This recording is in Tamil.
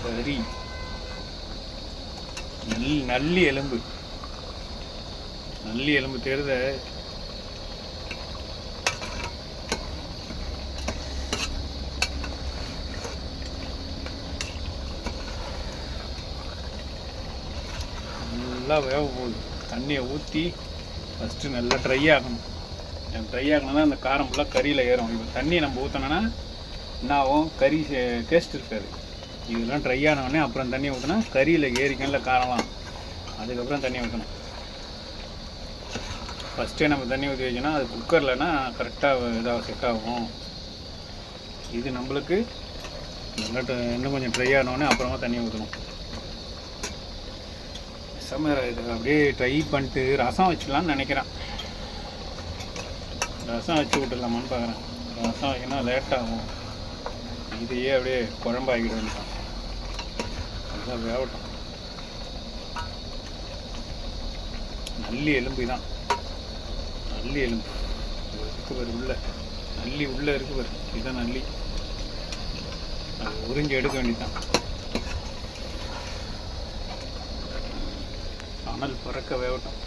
கறி நல்லி எலும்பு தெரியுத. நல்லா வேக போகுது. தண்ணியை ஊற்றி ஃபஸ்ட்டு நல்லா ட்ரை ஆகணும். ட்ரை ஆகணும்னா அந்த காரம் ஃபுல்லாக கறியில் ஏறும். இப்போ தண்ணியை நம்ம ஊற்றினோன்னா என்ன ஆகும், கறி டேஸ்ட் இருக்காது. இதெல்லாம் ட்ரை ஆனவுடனே அப்புறம் தண்ணி ஊற்றினா கறியில் ஏறிக்கல காரம்லாம். அதுக்கப்புறம் தண்ணி ஊற்றணும். ஃபஸ்ட்டே நம்ம தண்ணி ஊற்றி வச்சோன்னா அது குக்கர்லனா கரெக்டாக இதாக செட் ஆகும். இது நம்மளுக்கு நல்லா இன்னும் கொஞ்சம் ட்ரை ஆனோடனே அப்புறமா தண்ணி ஊற்றணும். இது அப்படியே ட்ரை பண்ணிட்டு ரசம் வச்சுக்கலான்னு நினைக்கிறேன். ரசம் வச்சு விட்டுடலாமான்னு பார்க்குறேன். ரசம் வைக்கணும் லேட்டாகும். இதையே அப்படியே குழம்பாக்கிட வேண்டியதான். அதுதான் வேகட்டும். நல்லி எலும்பு தான். நல்லி எலும்பு இருக்கு பாரு உள்ள. நல்லி உள்ளே இருக்கு பாரு. இதுதான் நல்லி. அது உறிஞ்சி எடுக்க வேண்டியதான். அனல் பறக்க வேகட்டும்.